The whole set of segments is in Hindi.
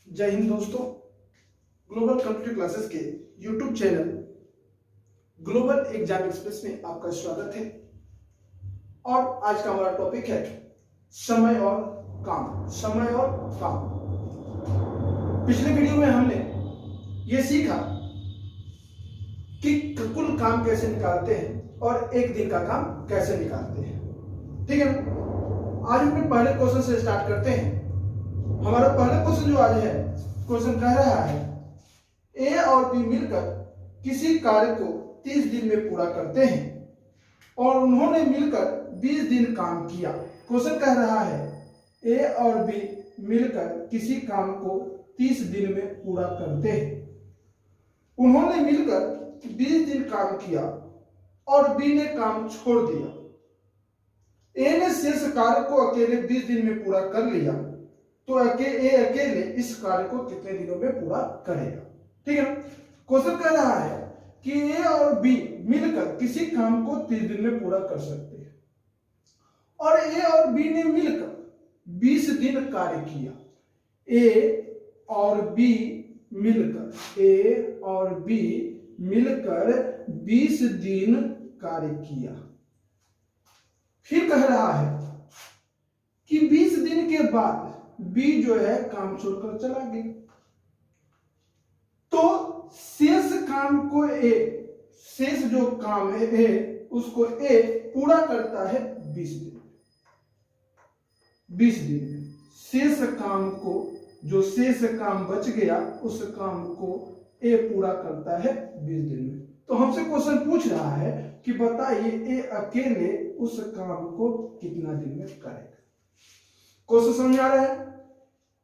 जय हिंद दोस्तों। ग्लोबल कंप्यूटर क्लासेस के YouTube channel global exam express में आपका स्वागत है। और आज का हमारा टॉपिक है समय और काम। समय और काम। पिछले वीडियो में हमने ये सीखा कि कुल काम कैसे निकालते हैं और एक दिन का काम कैसे निकालते हैं। ठीक है, आज अपने पहले क्वेश्चन से स्टार्ट करते हैं। हमारा पहला क्वेश्चन जो आज है, क्वेश्चन कह रहा है ए और बी मिलकर किसी कार्य को 30 दिन में पूरा करते हैं और उन्होंने मिलकर 20 दिन काम किया। क्वेश्चन कह रहा है ए और बी मिलकर किसी काम को 30 दिन में पूरा करते हैं, उन्होंने मिलकर 20 दिन काम किया और बी ने काम छोड़ दिया। ए ने शेष कार्य को अकेले 20 दिन में पूरा कर लिया, तो ए अकेले इस कार्य को कितने दिनों में पूरा करेगा। ठीक है, क्वेश्चन कह रहा है कि ए और बी मिलकर किसी काम को 30 दिन में पूरा कर सकते हैं और ए और बी ने मिलकर 20 दिन कार्य किया। ए और बी मिलकर 20 दिन कार्य किया। फिर कह रहा है कि 20 दिन के बाद बी जो है काम छोड़कर चला गया, तो शेष काम को शेष जो काम है उसको ए पूरा करता है 20 दिन। 20 दिन में शेष काम को, जो शेष काम बच गया उस काम को ए पूरा करता है 20 दिन में। तो हमसे क्वेश्चन पूछ रहा है कि बताइए ए अकेले उस काम को कितना दिन में करेगा। क्वेश्चन समझ आ रहा है?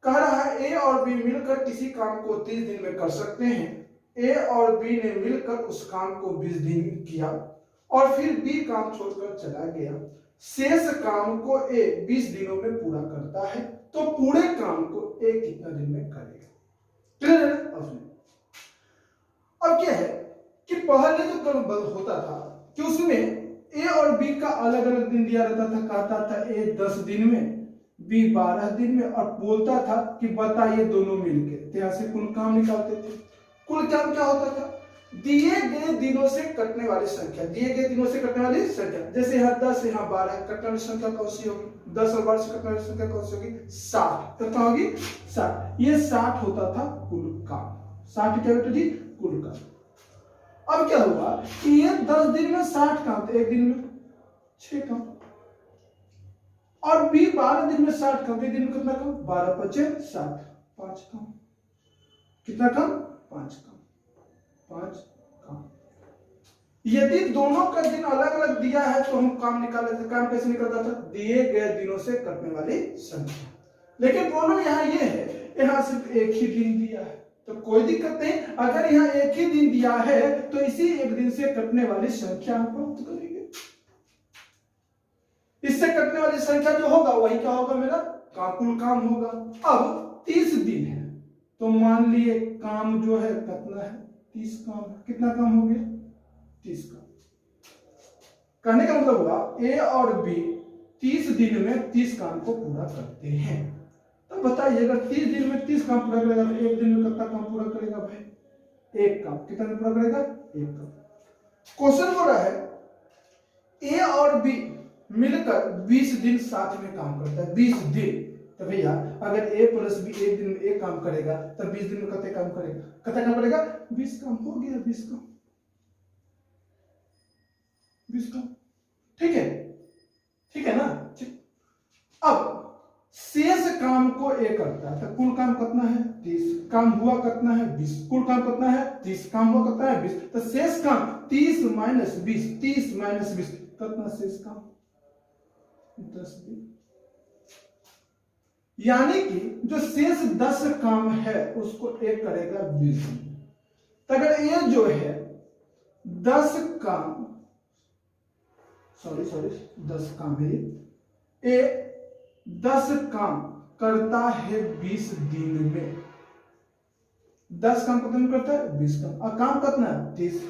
कह रहा है ए और बी मिलकर किसी काम को 30 दिन में कर सकते हैं। ए और बी ने मिलकर उस काम को 20 दिन किया और फिर बी काम छोड़कर चला गया। शेष काम को ए 20 दिनों में पूरा करता है, तो पूरे काम को ए कितना दिन में करेगा। क्लियर है? अब क्या है कि पहले जो क्रम होता था कि उसमें ए और बी का अलग अलग दिन दिया रहता था। कहता था ए 10 दिन में, बी 12 दिन में, और बोलता था कि बताइए दोनों मिलके। तो यहां से कुल काम निकालते थे। कुल काम क्या होता था? दिए गए दिनों से कटने वाली संख्या। दिए गए दिनों से कटने वाली संख्या, जैसे यहाँ 10 यहाँ 12, कटने वाली संख्या कौन सी होगी? 10 और 12 से कटने वाली संख्या कौन सी होगी? 60। कितना होगी? 60। ये 60 होता था कुल काम। 60 क्या बेटा जी? कुल काम। अब क्या हुआ कि ये 10 दिन में 60 काम थे, एक दिन में 6 काम, और बी 12 दिन में 60 काम, एक दिन में कितना काम? 12 बचे 60, 5 काम। कितना काम? 5 काम। 5 काम। यदि दोनों का दिन अलग अलग दिया है तो हम काम निकाल लेते। काम कैसे निकलता था? दिए गए दिनों से कटने वाली संख्या। लेकिन प्रॉब्लम यहाँ ये है, यहाँ सिर्फ एक ही दिन दिया है, तो कोई दिक्कत नहीं। अगर यहाँ एक ही दिन दिया है तो इसी एक दिन से कटने वाली संख्या हम प्राप्त करेंगे। इससे कटने वाली संख्या जो होगा वही क्या होगा? मेरा कुल काम होगा। अब 30 दिन है तो मान लिए काम जो है कितना है? 30 काम। कितना काम हो गया? 30 काम। कहने का मतलब हुआ ए और बी 30 दिन में 30 काम को पूरा करते हैं। तो बताइए अगर 30 दिन में 30 काम पूरा करेगा तो एक दिन में कितना काम पूरा करेगा भाई? एक काम। कितना दिन पूरा करेगा? एक काम। क्वेश्चन हो रहा है ए और बी मिलकर 20 दिन साथ में काम करता है। 20 दिन। तो भैया अगर ए प्लस बी एक दिन में एक काम करेगा तो 20 दिन में कितने काम करेगा? कितना काम करेगा? 20 काम। हो गया 20 काम। 20 काम। ठीक है? ठीक है ना? ठीक। अब शेष काम को ए करता है, तो कुल काम कितना है? 30। काम हुआ कितना है? 20। कुल काम कितना है? 30। काम हुआ कितना है? 20। तो शेष काम 30 माइनस 20, 30 माइनस 20, कितना शेष काम? 10 दिन। यानी कि जो शेष 10 काम है उसको ए करेगा 20 दिन। तो अगर ए जो है 10 काम, 10 काम है, ए 10 काम करता है 20 दिन में। 10 काम कितना करता है? 20 काम। और काम कितना है? 30।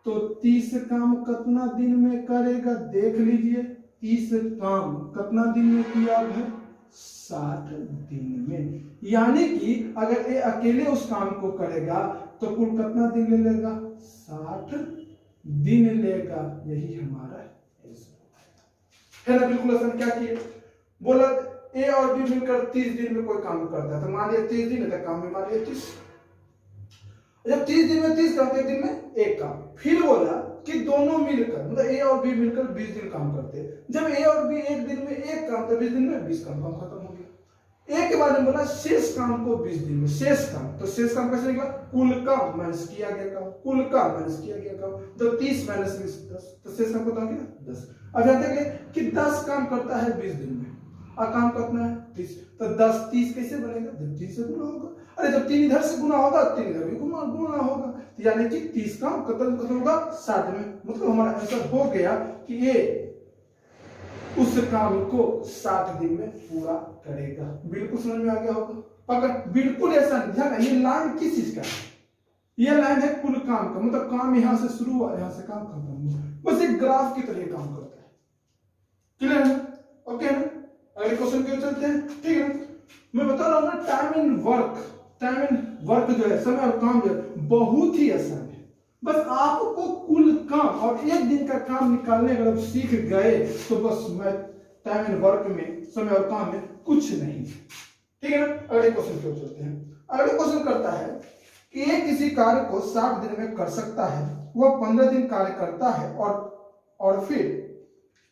तो 30 काम कितना दिन में करेगा? देख लीजिए, 30 काम कितना दिन में किया है? 60 दिन में। यानी कि अगर ये अकेले उस काम को करेगा तो कुल कितना दिन ले लेगा? 60 दिन लेगा। यही हमारा है ना। बिल्कुल आसान। क्या किए? बोला ए और बी मिलकर 30 दिन में कोई काम करता है, तो मान लिया 30 दिन है तो काम में मान लिया 30। जब 30 दिन में 30 काम, तो एक दिन में एक काम। फिर बोला कि दोनों मिलकर, मतलब ए और बी मिलकर 20 दिन काम करते हैं। जब ए और बी एक दिन में एक काम, तो 20 दिन में 20 काम खत्म हो गया। एक के बाद में बोला शेष काम को 20 दिन में, शेष काम, तो शेष काम कैसे निकला? कुल काम माइनस किया गया काम, कुल काम माइनस किया गया काम, तो 30 माइनस 20 10, तो शेष काम कितना हो गया? 10। अब यहाँ देखिए कि 10 काम करता है 20 दिन में, और काम कितना है? 30, तो 10 30 कैसे बनेगा? 30 से गुना होगा। अरे जब 3 इधर से गुना होगा, 3 इधर भी गुना होगा, तो यानी कि 30 काम खत्म होगा 60 में। मतलब हमारा आंसर हो गया कि ये उस काम को 60 दिन में पूरा करेगा। बिल्कुल समझ में आ गया होगा? पकड़, बिल्कुल ऐसा नहीं। ध्यान, ये लाइन किस चीज का है? ये लाइन है कुल काम का, मतलब काम यहां से शुरू हुआ, यहां से काम खत्म हुआ। बस एक ग्राफ की तरह काम करता है। क्लियर है? ओके है ना? अगले क्वेश्चन की ओर चलते हैं। ठीक है, मैं बता रहा हूं ना, टाइम एंड वर्क जो है, समय और काम जो है, बहुत ही आसान है। बस आपको कुल काम और एक दिन का काम निकालने अगर आप सीख गए तो बस मैं टाइम एंड वर्क में, समय और काम में कुछ नहीं। ठीक है ना? अगले क्वेश्चन की ओर चलते हैं। अगले क्वेश्चन करता है कि एक किसी कार्य को 60 दिन में कर सकता है, वह 15 दिन कार्य करता है, और फिर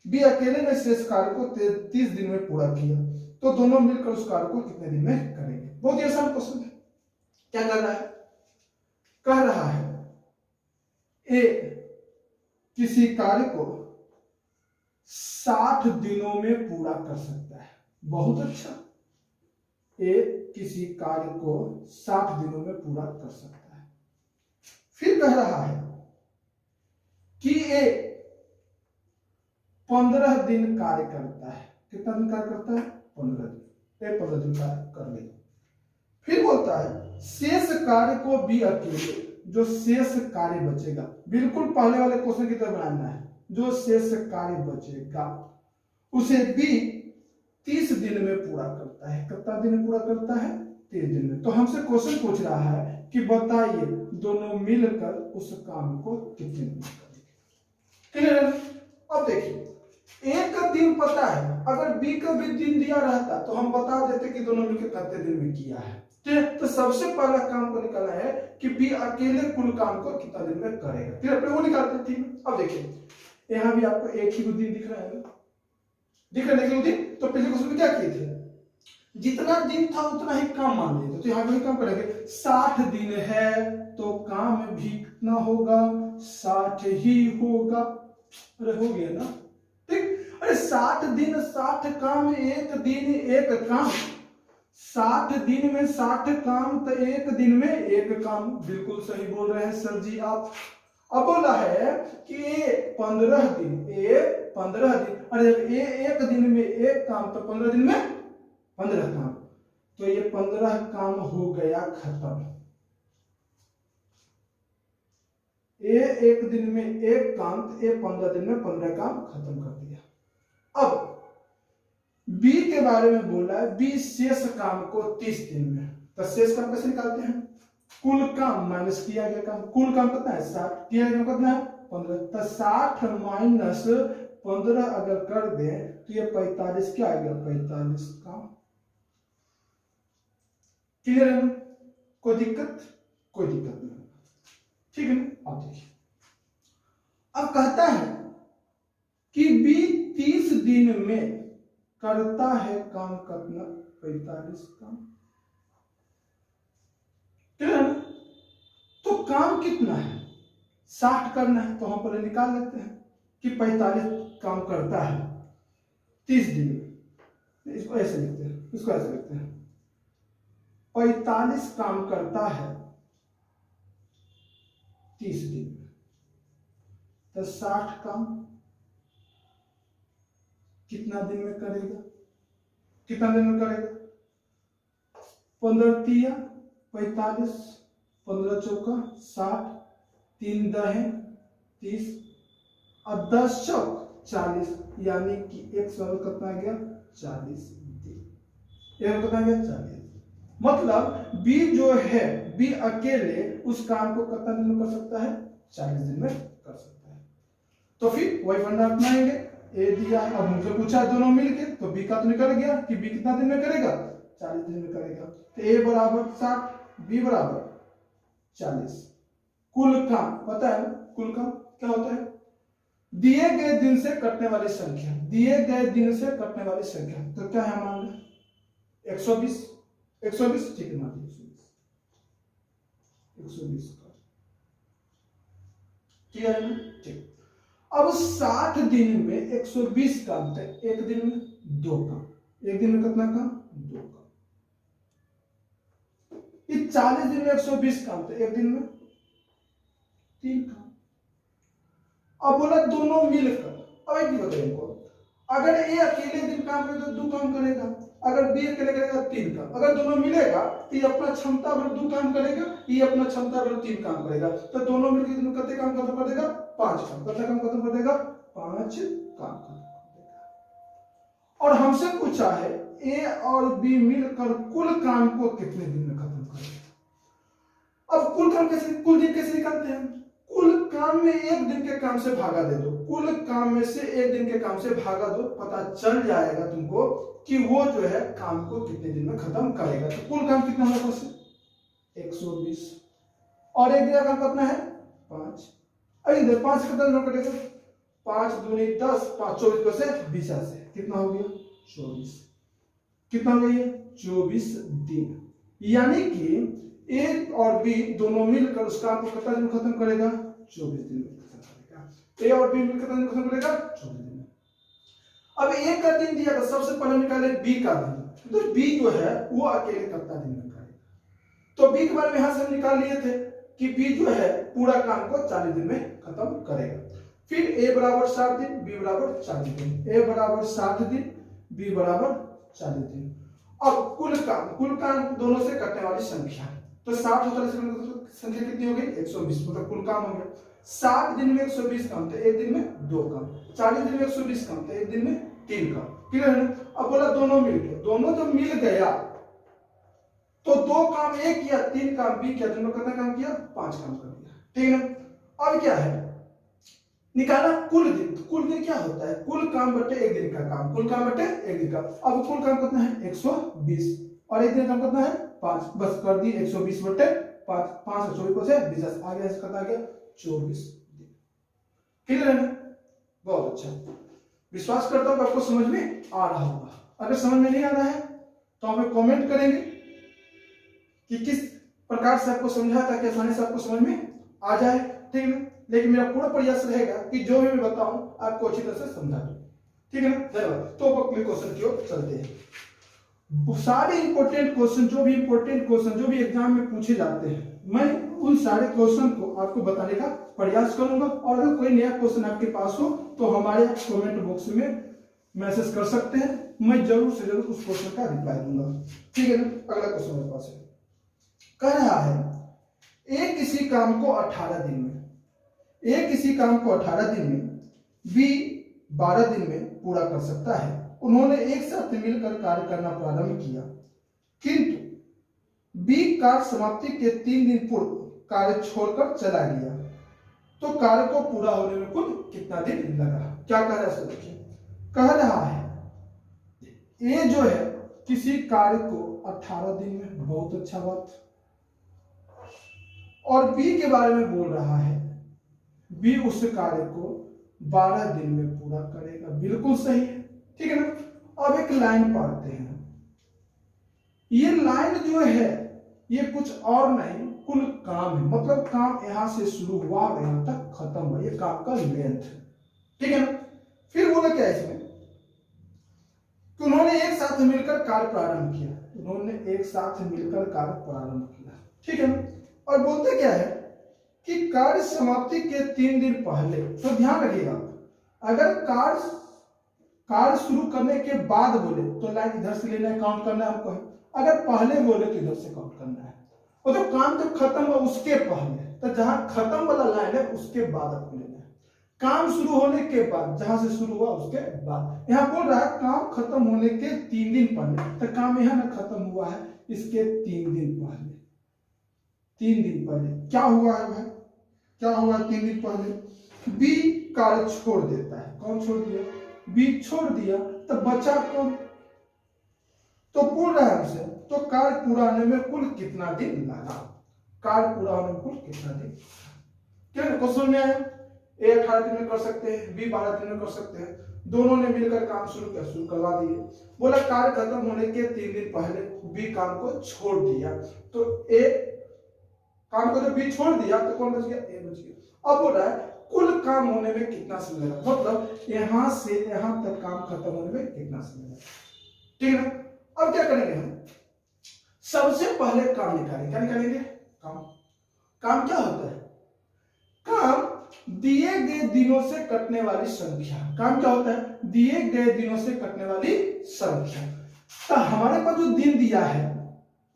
बी अकेले ने शेष कार्य को 30 दिन में पूरा किया, तो दोनों मिलकर उस कार्य को कितने दिन में करेंगे? बहुत ही आसान क्वेश्चन है। क्या कर रहा है? कह रहा है ए किसी कार्य को 60 दिनों में पूरा कर सकता है। बहुत अच्छा। ए किसी कार्य को 60 दिनों में पूरा कर सकता है। फिर कह रहा है कि ए 15 दिन कार्य करता है। कितना दिन कार्य करता है? 15 दिन। ए 15 दिन कार्य कर लेगा। फिर बोलता है शेष कार्य को बी अकेले, जो शेष कार्य बचेगा, बिल्कुल पहले वाले क्वेश्चन की तरह बनाना है, जो शेष कार्य बचेगा उसे बी 30 दिन में पूरा करता है। कितना दिन में पूरा करता है? 30 दिन में। तो हमसे क्वेश्चन पूछ रहा है कि बताइए दोनों मिलकर उस काम को कितने दिन करेंगे। क्लियर? अब देखिए, ए का दिन पता है, अगर बी का भी दिन दिया रहता तो हम बता देते कि दोनों मिलकर कितने दिन में किया है। तो सबसे पहला काम को निकालना है कि बी अकेले कुल काम को कितना दिन में करेगा, फिर अपने वो निकालते हैं। ठीक, अब देखिए यहां भी आपको एक ही दिन दिख रहा है, दिख रहा है दिन। तो पिछले क्वेश्चन में क्या किए थे? जितना दिन था उतना ही काम मान लिए थे, तो यहाँ भी काम करेंगे। 60 दिन है तो काम भी कितना होगा? 60 ही होगा। अरे हो गया ना? ठीक। अरे 60 दिन 60 काम, एक दिन एक काम। 60 दिन में 60 काम, तो एक दिन में एक काम। बिल्कुल सही बोल रहे हैं सर जी आप। अब बोला है कि 15 दिन, 15 दिन। अरे जब एक दिन में एक काम, तो 15 दिन में 15 काम, तो ये 15 काम हो गया खत्म। एक दिन में एक काम, तो 15 दिन में 15 काम खत्म कर दिया। अब बी के बारे में बोला है, बी शेष काम को 30 दिन में, तो शेष काम कैसे निकालते हैं? कुल काम माइनस किया गया काम। कुल काम कितना है? 60, किया गया कितना है? 15। तो 60 माइनस 15 अगर कर दें तो ये 45 क्या आ गया? 45 काम। क्लियर है? कोई दिक्कत? कोई दिक्कत नहीं। ठीक है ना? अब देखिए, अब कहता है कि बी 30 दिन में करता है काम कितना? 45 काम। क्लियर है? तो काम कितना है? 60 करना है, तो हम पहले निकाल लेते हैं कि 45 काम करता है 30 दिन में। इसको ऐसे लिखते हैं, इसको ऐसे लिखते हैं, 45 काम करता है 30 दिन में, तो 60 काम कितना दिन में करेगा? कितना दिन में करेगा? 15 तिया 45, 15 चौका 60, 3 दहे 30 और 10 चौक 40, यानी कि एक साल कितना आ गया? 40 दिन। ये कितना गया 40। मतलब बी जो है, बी अकेले उस काम को कितना दिन में कर सकता है, 40 दिन में कर सकता है। तो फिर वही फंडा अपनाएंगे, ए दिया, अब मुझे पूछा दोनों मिलके, तो बी का तो निकल गया कि बी कितना दिन में करेगा, 40 दिन में करेगा। तो ए बराबर 60, बी बराबर 40। कुल काम पता है ना, कुल काम क्या होता है, दिए गए दिन से कटने वाली संख्या, दिए गए दिन से कटने वाली संख्या। तो क्या है मान लो 120, 120 ठीक है, मान लो 120 का ठीक है ना, ठीक। अब 60 दिन में 120 काम है, एक दिन में 2 काम, एक दिन में कितना काम, 2 काम। ये 40 दिन में 120 काम थे, एक दिन में 3 काम। अब बोला दोनों मिलकर, अब एक बताइए इनको, अगर ए अकेले दिन काम करे तो 2 काम करेगा, अगर बी अकेले करेगा 3 काम। अगर दोनों मिलेगा तो ये अपना क्षमता भर 2 काम करेगा, ये अपना क्षमता भर 3 काम करेगा। तो दोनों मिलकर कितने काम खत्म कर देगा, 5 काम। कितना काम खत्म कर देगा, 5 काम खत्म कर देगा। और हमसे पूछा है ए और बी मिलकर कुल काम को कितने दिन में खत्म करेगा। अब कुल काम कैसे, कुल दिन कैसे निकालते हैं, कुल काम में एक दिन के काम से भागा दे दो, कुल काम में से एक दिन के काम से भागा दो, पता चल जाएगा तुमको कि वो जो है काम को कितने दिन में खत्म करेगा। तो कुल काम कितना होगा, 120, और एक दिन का काम कितना है, 5। अरे इधर 5 कितना दिन कटेगा, 5 दूनी 10, 5 24 पर से 20 से कितना हो गया, 24। कितना हो गया, 24 दिन। यानी कि ए और बी दोनों मिलकर उस काम को कितना दिन में खत्म करेगा, 24 दिन में खत्म करेगा। ए और बी मिलकर कितना दिन में खत्म करेगा, 24 दिन में। अब ए का दिन दिया था, सबसे पहले निकाले बी का दिन। तो बी जो है वो अकेले कितना दिन में करेगा, तो बी के बारे में यहां से हम निकाल लिए थे कि बी जो है पूरा काम को 40 दिन में खत्म करेगा। फिर ए बराबर 60 दिन, बी बराबर 40 दिन, ए बराबर 60 दिन, बी बराबर 40 दिन। अब कुल काम दोनों से कटने वाली संख्या, तो 60 और 40 संख्या कितनी हो गई, 120, मतलब कुल काम हो गया। 60 दिन में 120 काम थे, एक दिन में 2 काम। 40 दिन में 120 काम थे, एक दिन में 3 काम। क्लियर है ना। अब बोला दोनों मिल गए, दोनों जब मिल गया तो 2 काम ए किया, 3 काम बी किया, दोनों कितना काम किया, 5 काम कर दिया। ठीक है ना। अब क्या है, निकाला कुल दिन। तो कुल दिन क्या होता है, कुल काम बटे एक दिन का काम, कुल काम बटे एक दिन का। अब कुल काम कितना है, 120, और एक दिन का काम कितना है, 5। बस कर दी 120 बटे 5, 5 और 24 से 20 आ गया, इसका आ गया 24 दिन। क्लियर है ना, बहुत अच्छा। विश्वास करता हूं आपको समझ में आ रहा होगा। अगर समझ में नहीं आ रहा है तो हमें कमेंट करेंगे कि किस प्रकार से आपको समझाया ताकि आसानी से आपको समझ में आ जाए। ठीक है, लेकिन मेरा पूरा प्रयास रहेगा कि जो भी मैं बताऊं आपको अच्छी तरह से समझा दूं। ठीक है ना, धन्यवाद। तो अगले क्वेश्चन की ओर चलते हैं। सारे इंपॉर्टेंट क्वेश्चन, जो भी इंपॉर्टेंट क्वेश्चन जो भी एग्जाम में पूछे जाते हैं, मैं उन सारे क्वेश्चन को आपको बताने का प्रयास करूंगा। और अगर कोई नया क्वेश्चन आपके पास हो तो हमारे कमेंट बॉक्स में मैसेज कर सकते हैं, मैं जरूर से जरूर उस क्वेश्चन का रिप्लाई दूंगा। ठीक है ना। अगला क्वेश्चन मेरे पास है, कह रहा है ए किसी काम को 18 दिन में, ए किसी काम को 18 दिन में, बी 12 दिन में पूरा कर सकता है। उन्होंने एक साथ मिलकर कार्य करना प्रारंभ किया, किंतु बी कार्य समाप्ति के 3 दिन पूर्व कार्य छोड़कर चला गया, तो कार्य को पूरा होने में कुल कितना दिन लगा। क्या कह रहा है, देखिए कह रहा है ए जो है किसी कार्य को 18 दिन में, बहुत अच्छा बात, और बी के बारे में बोल रहा है बी उस कार्य को 12 दिन में पूरा करेगा। बिल्कुल सही है। ठीक है ना। अब एक लाइन पढ़ते हैं। ये लाइन जो है ये कुछ और नहीं, कुल काम है। मतलब काम यहां से शुरू हुआ और यहां तक खत्म हुआ, ये काम का लेंथ है। ठीक है ना। फिर बोला क्या इसमें कि उन्होंने एक साथ मिलकर कार्य प्रारंभ किया, उन्होंने एक साथ मिलकर कार्य प्रारंभ किया। ठीक है ना। और बोलते क्या है कि कार्य समाप्ति के 3 दिन पहले, तो ध्यान रखिएगा, अगर कार्य शुरू करने के बाद बोले तो लाइन इधर से लेना है, काउंट करना है हमको। अगर पहले बोले तो इधर से काउंट करना है, और तो काम जब खत्म हुआ उसके पहले, तो जहां खत्म वाला लाइन है उसके बाद आपको लेना है। काम शुरू होने के बाद, जहां से शुरू हुआ उसके बाद। यहाँ बोल रहा है काम खत्म होने के 3 दिन पहले, तो काम यहाँ ना खत्म हुआ है इसके 3 दिन पहले। 3 दिन पहले क्या हुआ है भाई, क्या हुआ है 3 दिन पहले? बी कार्य छोड़ देता है। कौन छोड़ दिया? बी छोड़ दिया, तो बचा कौन? तो बोल रहा है हमसे तो कार्य पूरा होने में कुल कितना दिन लगा, कार्य पूरा होने में कुल कितना दिन। क्या क्वेश्चन में आया? ए 18 दिन में कर सकते हैं, बी 12 दिन में कर सकते हैं, दोनों ने मिलकर काम शुरू किया, शुरू करवा दिए। बोला कार्य खत्म होने के 3 दिन पहले बी काम को छोड़ दिया, तो ए काम को जब बी छोड़ दिया तो कौन बच गया? ए बच गया। अब बोल रहा है कुल काम होने में कितना समय लगा, मतलब यहां से यहां तक काम खत्म होने में कितना समय लगा। ठीक है, अब क्या करेंगे हम? सबसे पहले काम निकालेंगे। क्या निकालेंगे? काम। काम क्या होता है? काम दिए गए दिनों से कटने वाली संख्या। काम क्या होता है? दिए गए दिनों से कटने वाली संख्या। तो हमारे पास जो दिन दिया है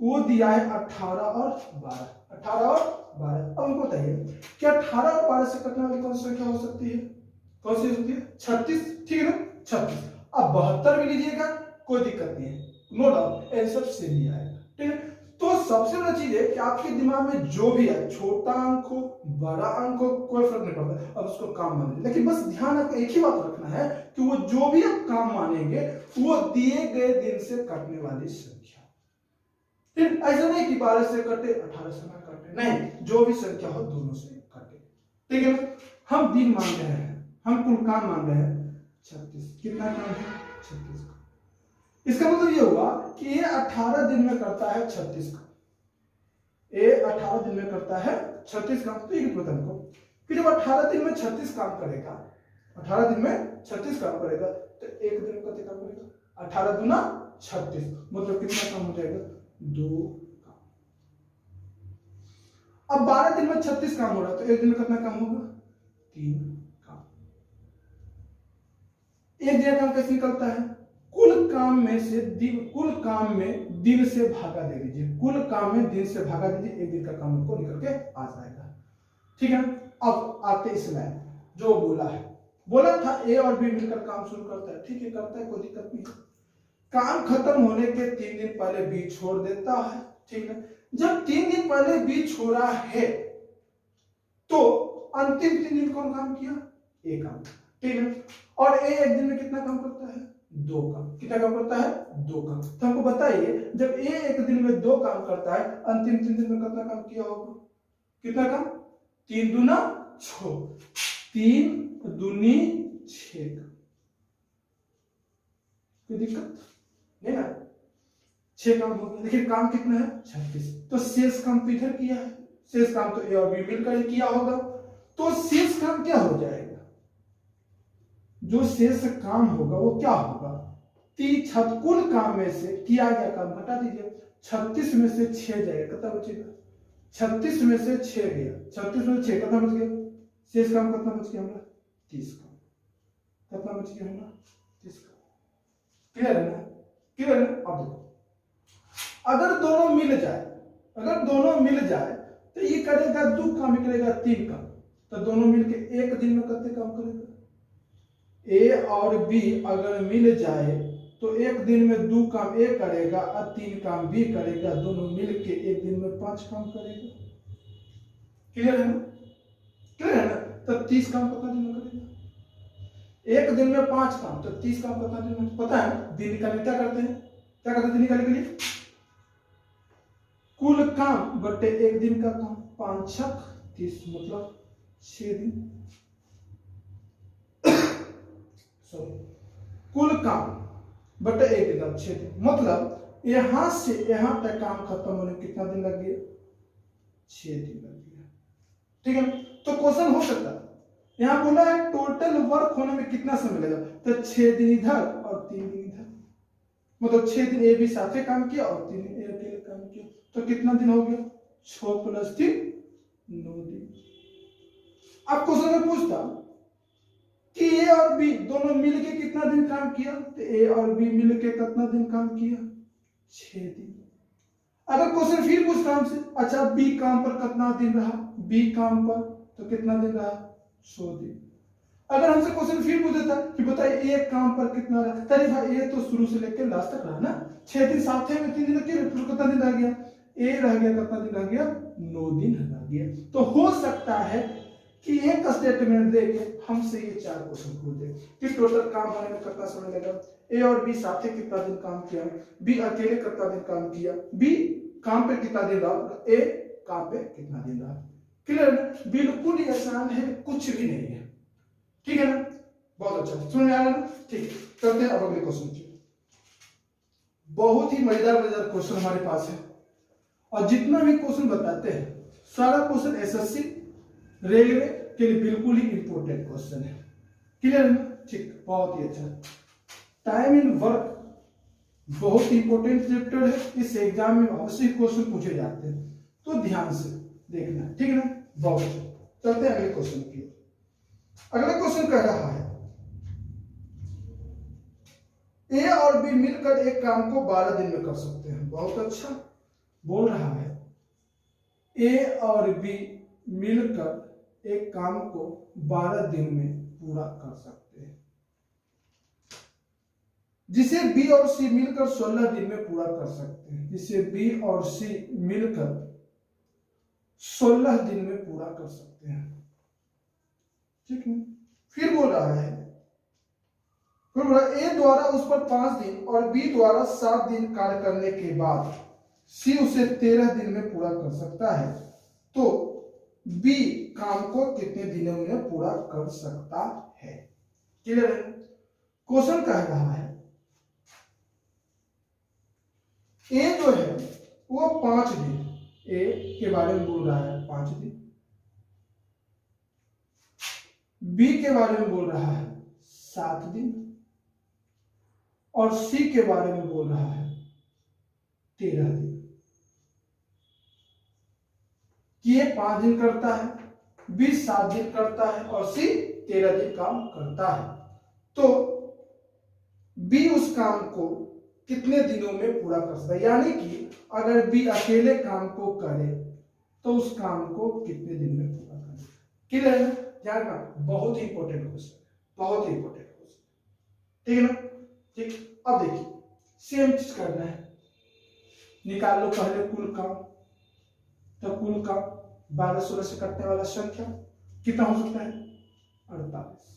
वो दिया है 18 और 12। 18 और 12। अब हमको बताइए कि 18 और 12 से कटने वाली कौन सी संख्या हो सकती है? कौन सी हो सकती है? 36। ठीक है ना, 36। अब 72 भी लीजिएगा, कोई दिक्कत नहीं है, नो डाउट आंसर सेम ही आएगा। ठीक है, तो सबसे बड़ा चीज है कि आपके दिमाग में जो भी है, छोटा अंक हो बड़ा अंक हो कोई फर्क नहीं पड़ता, अब उसको काम मानेंगे। लेकिन बस ध्यान आपको एक ही बात रखना है कि वो जो भी आप काम मानेंगे वो दिए गए दिन से कटने वाली संख्या। फिर ऐसा नहीं कि 12 से कटे 18 से ना कटे, नहीं, जो भी संख्या हो दोनों से कटे। ठीक है, हम दिन मान रहे हैं, हम कुल काम मान रहे हैं 36। कितना काम है? 36 का। इसका मतलब ये हुआ कि ये 18 दिन में करता है 36 का, ये 18 दिन में करता है 36 काम। तो ये पता हमको कि जब 18 दिन में 36 काम करेगा, 18 दिन में 36 काम करेगा, तो एक दिन में कितना काम करेगा? 18 दूना 36, मतलब कितना काम हो जाएगा? 2 काम। अब 12 दिन में 36 काम हो रहा है, तो एक दिन में कितना काम होगा? 3 काम। एक दिन काम कैसे निकलता है? कुल काम में से कुल काम में दिन से भागा दे दीजिए, कुल काम में दिन से भागा दीजिए, एक दिन का काम को निकल के आ जाएगा। ठीक है, अब आते इसमें जो बोला है, बोला था ए और बी मिलकर काम शुरू करता है। ठीक है, करता है, कोई दिक्कत नहीं। काम खत्म होने के 3 दिन पहले बी छोड़ देता है। ठीक है, जब 3 दिन पहले बी छोड़ा है तो अंतिम 3 दिन कौन काम किया? ए काम। ठीक है, और ए एक दिन में कितना काम करता है? 2 काम। कितना काम करता है? 2 काम। तो हमको बताइए जब ए एक दिन में 2 काम करता है, अंतिम 3 दिन में कितना काम किया होगा? कितना काम? 3 दूना 6, 3 दूनी 6 का। कोई दिक्कत नहीं ना? 6 काम हो गया, लेकिन काम कितना है? 36। तो शेष काम तो इधर किया है, शेष काम तो ए और बी मिलकर ही किया होगा, तो शेष काम क्या हो जाएगा? जो शेष काम होगा वो क्या होगा? कुल काम में से किया गया काम घटा दीजिए, 36 में से 6 जाएगा, कितना बचेगा? 36 में से 6 गया, 36 में से 6 कितना बच गया? शेष काम कितना बच गया हमारा? 30 काम। कितना बच गया हमारा? 30 काम। क्लियर है ना? क्लियर है? अब देखो, अगर दोनों मिल जाए, अगर दोनों मिल जाए तो ये करेगा 2 काम, करेगा 3 काम, तो दोनों मिलके एक दिन में कितने काम करेगा? ए और बी अगर मिल जाए तो एक दिन में 2 काम ए करेगा और 3 काम बी करेगा, दोनों मिलके एक दिन में 5 काम करेगा। क्लियर है ना? क्लियर है ना? तो 30 काम कितना दिन में करेगा? एक दिन में 5 काम, तो 30 काम कितना दिन में? पता है दिन निकालने क्या करते हैं? क्या करते हैं दिन निकालने के लिए? कुल काम बटे एक दिन का काम, 5 छक 30, मतलब 6 दिन। कुल काम बटे एक दिन का 6 दिन, मतलब यहां से यहां तक काम खत्म होने कितना दिन लग गया? 6 दिन लग गया। ठीक है, तो क्वेश्चन हो सकता है यहां बोला है टोटल वर्क होने में कितना समय लगेगा, तो 6 दिन इधर और 3 दिन इधर, मतलब 6 दिन ए बी साथे काम किया और 3 दिन ए अकेले काम किया, तो कितना दिन हो गया? 6 + 3 9 दिन। अब क्वेश्चन में पूछता कि ए और बी दोनों मिलके कितना दिन काम किया, तो ए और बी मिलके कितना दिन काम किया? 6 दिन। अगर क्वेश्चन फिर पूछता हमसे, अच्छा बी काम पर कितना दिन रहा? बी काम पर तो कितना दिन रहा? 100 दिन। अगर हमसे क्वेश्चन फिर पूछ देता कि बताइए एक काम पर कितना रहा, अरे भाई ये तो शुरू से लेकर लास्ट तक रहा ना, 6 दिन, 7 में 3 दिन फिर कितना दिन रह गया, ए रह गया, कितना दिन रह गया, 9 दिन रह गया। तो हो सकता है कि एक स्टेटमेंट देके हमसे ये 4 क्वेश्चन पूछ दे कि टोटल काम होने में कितना समय लगा, ए और बी साथ में कितना दिन काम किया, बी अकेले कितना दिन काम किया, बी काम पे कितना दिन रहा, ए काम पे कितना दिन रहा। क्लियर? बिल्कुल ही आसान है, कुछ भी नहीं है। ठीक है ना? बहुत अच्छा, समझ में आ रहा है ना? ठीक, करते हैं अब अगले क्वेश्चन की। बहुत ही मजेदार क्वेश्चन हमारे पास है, और जितना भी क्वेश्चन बताते हैं सारा क्वेश्चन एसएससी रेलवे के लिए बिल्कुल ही इंपॉर्टेंट क्वेश्चन है। क्लियर है? ठीक, बहुत ही अच्छा। टाइम इन वर्क बहुत इंपॉर्टेंट चैप्टर है, इस एग्जाम में अवश्य क्वेश्चन पूछे जाते हैं, तो ध्यान से देखना। ठीक है ना? बहुत अच्छा, चलते हैं अगले क्वेश्चन की। अगला क्वेश्चन कह रहा है ए और बी मिलकर एक काम को 12 दिन में कर सकते हैं। बहुत अच्छा बोल रहा है, ए और बी मिलकर एक काम को 12 दिन में पूरा कर सकते हैं, जिसे बी और सी मिलकर 16 दिन में पूरा कर सकते हैं, जिसे बी और सी मिलकर 16 दिन में पूरा कर सकते हैं। ठीक है? फिर बोल रहा है, फिर बोला ए द्वारा उस पर 5 दिन और बी द्वारा 7 दिन कार्य करने के बाद सी उसे 13 दिन में पूरा कर सकता है, तो बी काम को कितने दिनों में पूरा कर सकता है। क्लियर है? क्वेश्चन कह रहा है ए जो है वो 5 दिन, ए के बारे में बोल रहा है 5 दिन, बी के बारे में बोल रहा है 7 दिन, और सी के बारे में बोल रहा है 13 दिन। ये 5 दिन करता है, बी 7 दिन करता है, और सी 13 दिन काम करता है, तो बी उस काम को कितने दिनों में पूरा कर सकता है। यानी कि अगर बी अकेले काम को करे तो उस काम को कितने दिन में पूरा करे। क्लियर है? ध्यान रखना, बहुत ही इंपॉर्टेंट क्वेश्चन, बहुत ही इंपॉर्टेंट क्वेश्चन। ठीक है ना? ठीक, अब देखिए सेम चीज करना है, निकाल लो पहले कुल काम। तो कुल काम 12 16 से कटने वाला संख्या कितना हो सकता है? 48।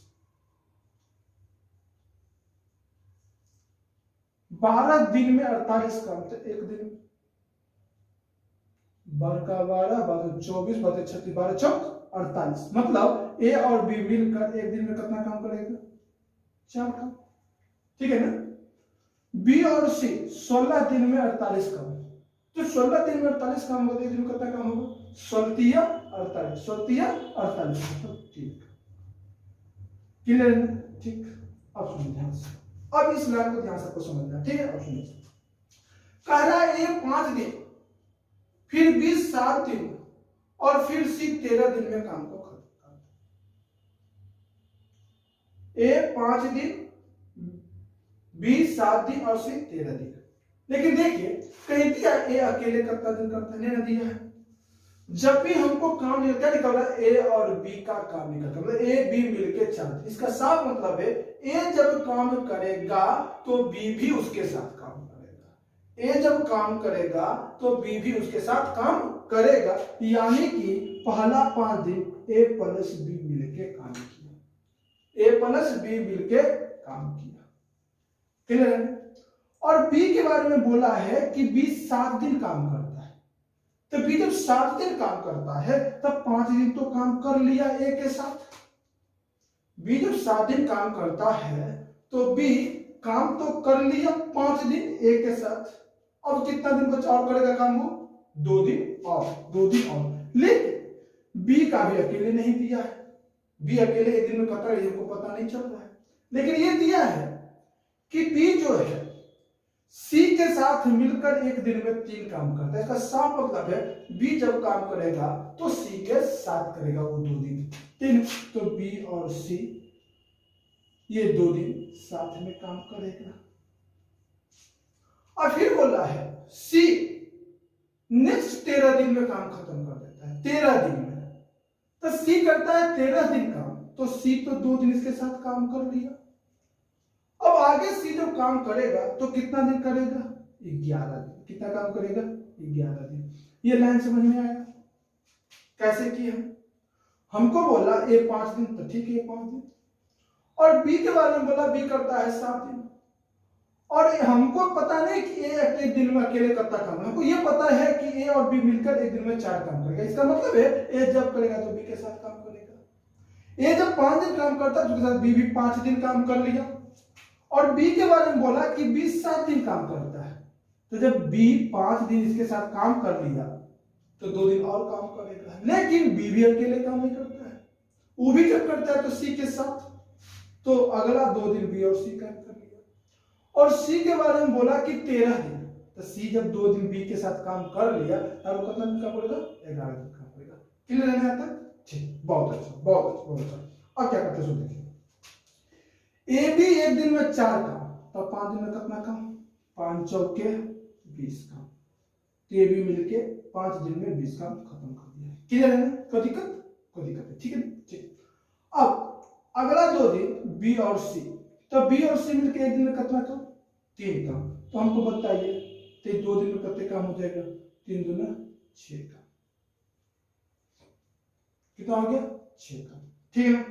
12 दिन में 48 काम, तो एक दिन 12 का 12 12 24 12 36 12 चौक 48, मतलब ए और बी मिलकर एक दिन में कितना काम करेगा? 4 काम। ठीक है ना? बी और सी 16 दिन में 48 काम, तो 16 दिन में 48 काम होगा, एक दिन में कितना काम होगा? 16 48, 16 48। ठीक, क्लियर है? ठीक, अब सुनिए ध्यान से, अब इस लाइन को ध्यान से आपको समझना। ठीक है? अब सुनिए, कह रहा है ए 5 दिन, फिर बी 7 दिन, और फिर सी 13 दिन में काम को खत्म कर। ए 5 दिन, बी 7 दिन, और सी 13 दिन। लेकिन देखिए कहीं दिया ए अकेले कितना दिन करता है, नहीं दिया है। जब भी हमको काम क्या निकल रहा है, ए और बी का काम निकल रहा है, मतलब ए बी मिलके 4। इसका साफ मतलब है ए जब काम करेगा तो बी भी उसके साथ काम करेगा, ए जब काम करेगा तो बी भी उसके साथ काम करेगा। यानी कि पहला 5 दिन ए प्लस बी मिलके काम किया, ए प्लस बी मिलके काम किया। क्लियर है? और बी के बारे में बोला है कि बी 7 दिन काम करता है, तो बी जब 7 दिन काम करता है तब 5 दिन तो काम कर लिया ए के साथ। बी जब 7 दिन काम करता है तो बी काम तो कर लिया 5 दिन ए के साथ। अब कितना दिन बचा और करेगा काम वो? 2 दिन और, 2 दिन और। लेकिन बी का भी अकेले नहीं दिया है, बी अकेले एक दिन में करता है, हमको पता नहीं चल रहा है। लेकिन ये दिया है कि बी जो है सी के साथ मिलकर एक दिन में 3 काम करता है। इसका साफ मतलब है बी जब काम करेगा तो सी के साथ करेगा वो 2 दिन। ठीक, तो बी और सी ये 2 दिन साथ में काम करेगा। और फिर बोला है सी नेक्स्ट 13 दिन में काम खत्म कर देता है, 13 दिन में। तो सी करता है 13 दिन काम, तो सी तो 2 दिन इसके साथ काम कर लिया। अब आगे सी जब काम करेगा तो कितना दिन करेगा? 11 दिन। कितना काम करेगा? 11 दिन। ये लाइन समझ में आया? कैसे किया? हमको बोला ए 5 दिन, तो ठीक है 5 दिन। और बी के बारे में बोला बी करता है 7 दिन। और हमको पता नहीं कि ए एक दिन में अकेले कितना काम है, हमको ये पता है कि ए और बी मिलकर एक दिन में 4 काम करेगा। इसका मतलब है ए जब करेगा तो बी के साथ काम करेगा। ए जब 5 दिन काम करता है तो उसके साथ बी भी 5 दिन काम कर लिया। और बी के बारे में बोला कि बी 7 दिन काम करता है, तो जब बी 5 दिन इसके साथ काम कर लिया तो 2 दिन और काम करेगा। लेकिन बी भी अकेले काम नहीं करता है, वो भी जब करता है तो सी के साथ, तो अगला 2 दिन बी और सी काम कर लिया। और सी के बारे में बोला कि 13 दिन, तो सी जब 2 दिन बी के साथ काम कर लिया तब वो कितना दिन काम करेगा? 11 दिन काम करेगा। क्लियर है यहाँ तक? ठीक, बहुत अच्छा, बहुत अच्छा, बहुत अच्छा। अब क्या करते हैं देखिए, ए बी एक दिन में 4 काम, तो 5 दिन में कितना काम? 5 चौके 20 काम। तो ये भी मिलके 5 दिन में 20 काम खत्म कर दिया। क्लियर है ना? कोई दिक्कत? कोई दिक्कत है? ठीक है, ठीक। अब अगला 2 दिन बी और सी, तो बी और सी मिलके एक दिन में कितना काम? 3 काम। तो हमको बताइए तो 2 दिन में कितने काम हो जाएगा? 3 दूना 6 काम। कितना हो गया? 6 काम। ठीक है ना?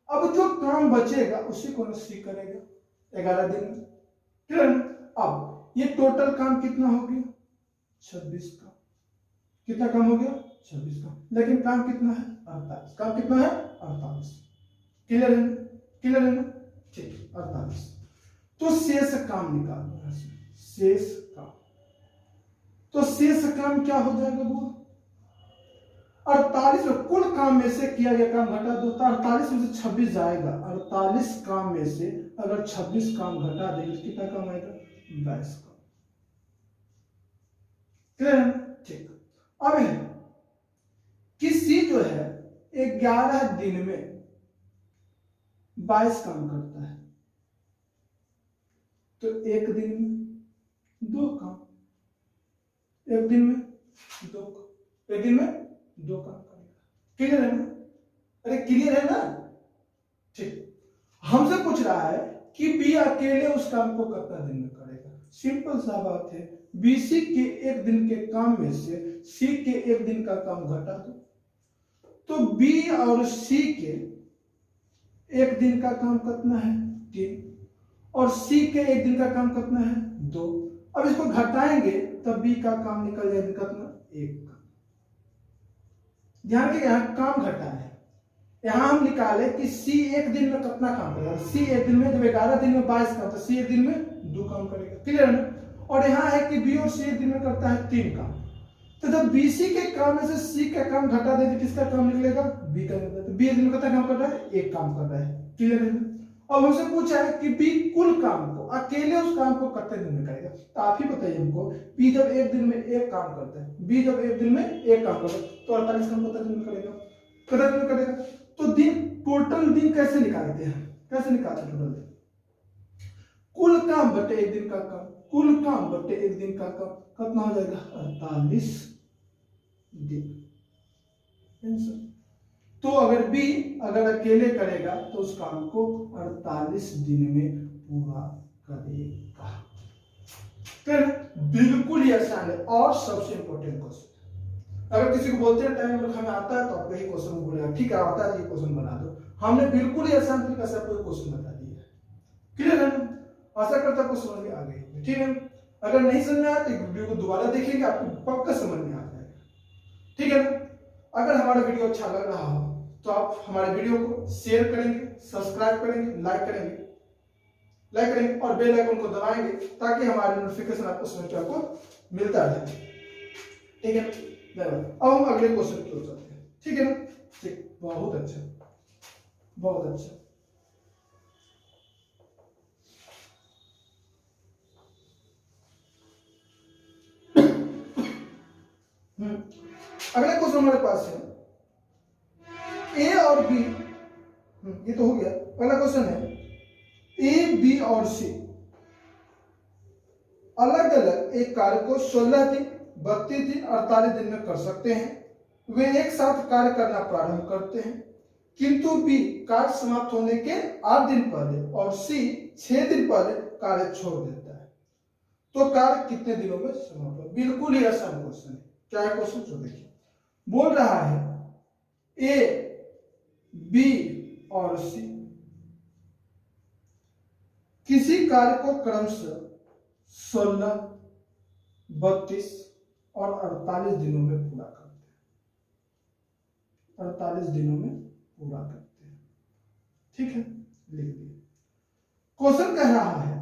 अब जो काम बचेगा उसी को सी करेगा 11 दिन में। क्लियर है? अब ये टोटल काम कितना हो गया? 26 काम। कितना काम हो गया? 26 काम। लेकिन काम कितना है? 48। काम कितना है? 48। क्लियर है? क्लियर है ना? ठीक, 48। तो शेष काम निकालना है, शेष काम। तो शेष काम क्या हो जाएगा वो? 48 कुल काम में से किया गया काम घटा दो, तो 48 में से 26 जाएगा। 48 काम में से अगर 26 काम घटा देंगे तो कितना काम आएगा? 22 काम। क्लियर है? ठीक। अब है कि सी जो है 11 दिन में 22 काम करता है, तो एक दिन में 2 काम, एक दिन में 2 काम, एक दिन में 2 काम करेगा। क्लियर है ना? अरे क्लियर है ना? ठीक। हमसे पूछ रहा है कि बी अकेले उस काम को कितना दिन में करेगा। सिंपल सा बात है, बीसी के एक दिन के काम में से सी के एक दिन का काम घटा दो, तो बी और सी के एक दिन का काम कितना है? 3, और सी के एक दिन का काम कितना है? 2। अब इसको घटाएंगे तब बी का काम निकल जाएगा कितना? 1 काम। ध्यान के यहां काम घटा है, यहां हम निकाले कि सी एक दिन में कितना काम करेगा। सी एक दिन में जब 11 दिन में 22 काम, तो सी एक दिन में 2 काम करेगा। क्लियर है ना? और यहाँ है कि बी और सी एक दिन में करता है 3 काम, तो जब बीसी के काम में से सी का काम घटा दे तो किसका काम निकलेगा? बी का निकलेगा। तो बी एक दिन में कितना काम कर रहा है? 1 काम कर रहा है। क्लियर है? अब हमसे पूछा है कि बी कुल काम को अकेले उस काम को कितने दिन में करेगा, तो आप ही बताइए हमको। बी जब एक दिन में 1 काम करता है, बी जब एक दिन में 1 काम करता है, तो 48 काम कितने दिन में करेगा? कितने दिन में करेगा? तो दिन, टोटल दिन कैसे निकालते हैं? कैसे निकालते हैं टोटल दिन? कुल काम बटे एक दिन का काम, कुल काम बटे एक दिन का काम कितना हो जाएगा? 48 दिन। तो अगर बी अगर अकेले करेगा तो उस काम को 48 दिन में पूरा करेगा। फिर बिल्कुल ही आसान है। और सबसे इंपॉर्टेंट क्वेश्चन, अगर किसी को बोलते हैं टाइम हमें आता है तो आप यही क्वेश्चन बोलेगा, ठीक है आता है ये क्वेश्चन बना दो। हमने बिल्कुल ही आसान तरीके से आपको क्वेश्चन बता दिया है। क्लियर है? आशा करता है समझ में आ गई। ठीक है? अगर नहीं समझ में आया तो वीडियो को दोबारा देखेंगे, आपको पक्का समझ में आ जाएगा। ठीक है ना? अगर हमारा वीडियो अच्छा लग रहा हो तो आप हमारे वीडियो को शेयर करेंगे, सब्सक्राइब करेंगे, लाइक करेंगे और बेल आइकन को दबाएंगे ताकि हमारे नोटिफिकेशन आपको समय पे आपको मिलता रहे। ठीक है? अब हम अगले क्वेश्चन की ओर चलते हैं। ठीक है ना? ठीक, बहुत अच्छा, बहुत अच्छा। अगला क्वेश्चन हमारे पास है ए और बी, ये तो हो गया। अगला क्वेश्चन है ए बी और सी अलग अलग एक कार्य को 16 दिन, 32 दिन, 48 दिन में कर सकते हैं। वे एक साथ कार्य करना प्रारंभ करते हैं। किंतु बी कार्य समाप्त होने के 8 दिन पहले और सी 6 दिन पहले कार्य छोड़ देता है, तो कार्य कितने दिनों में समाप्त हो? बिल्कुल ही आसान क्वेश्चन है। क्या है क्वेश्चन? जो देखिए बोल रहा है ए, बी और सी किसी कार्य को क्रमशः 16, 32 और 48 दिनों में पूरा करते हैं। 48 दिनों में पूरा करते हैं। ठीक है, लिख दिए। क्वेश्चन कह रहा है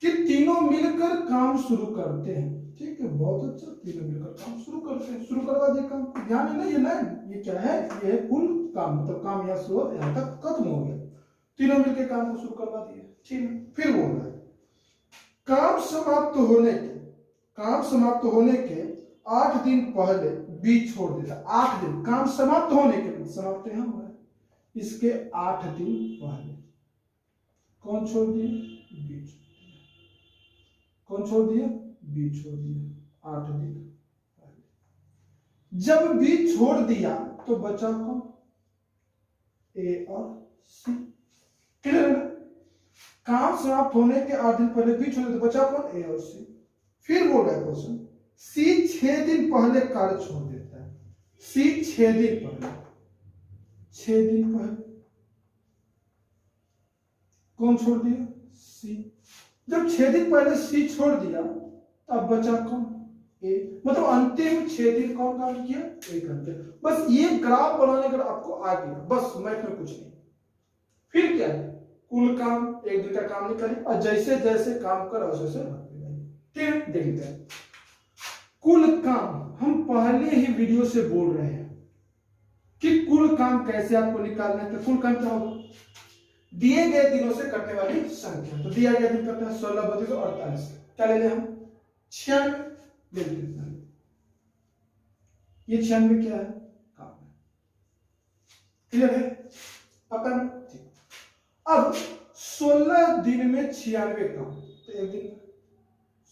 कि तीनों मिलकर काम शुरू करते हैं। ठीक है, बहुत अच्छा, तीनों मिलकर काम शुरू करते हैं। शुरू करवा दिए काम, ध्यान है ना, ये लाइन ये क्या है? ये है कुल काम, मतलब काम यहाँ शुरू यहाँ तक खत्म हो गया। तीनों मिलकर काम को शुरू करवा दिए। ठीक है, फिर बोल रहा है काम समाप्त होने के 8 दिन पहले बी छोड़ देता। 8 दिन काम समाप्त होने के, समाप्त यहाँ हुआ है, इसके 8 दिन पहले कौन छोड़ दिए? बी छोड़ दिया। कौन छोड़ दिया? बी छोड़ दिया 8 दिन पहले। जब बी छोड़ दिया तो बचा कौन? ए और सी। क्लियर है ना? काम समाप्त होने के 8 दिन पहले बी छोड़ दिया तो बचा कौन? ए और सी। फिर बोल रहा है क्वेश्चन सी 6 दिन पहले कार्य छोड़ देता है। सी 6 दिन पहले, 6 दिन पहले कौन छोड़ दिया? सी। जब 6 दिन पहले सी छोड़ दिया तब बचा कौन? ए। मतलब अंतिम 6 दिन कौन काम किया? ए कर दिया। बस ये ग्राफ बनाने का आपको आ गया, बस मैथ में कुछ नहीं। फिर क्या है? कुल काम, एक दिन का काम नहीं करें और जैसे जैसे काम कर वैसे ठीक है। देखते हैं कुल काम। हम पहले ही वीडियो से बोल रहे हैं कि कुल काम कैसे आपको निकालना है। तो कुल काम क्या होगा? दिए गए दिनों से कटने वाली संख्या। तो दिया गया दिन कटना है 16, 32 और 48। क्या ले लें हम? 96 ले लेते हैं। ये 96 क्या है? काम है। क्लियर है? पक्का ना? ठीक। अब 16 दिन में 96 काम, तो एक दिन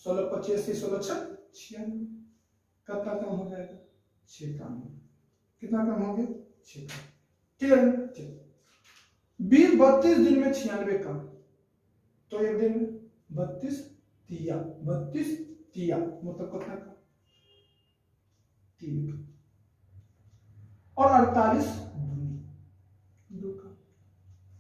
16, 25 से 16, 96 कितना काम हो जाएगा? 6 काम। कितना काम हो गया? 6 काम। क्लियर है? ठीक। 32 दिन में 96 काम, तो एक दिन 32 तिया मतलब कितना काम? 3 काम। और 48 2 काम।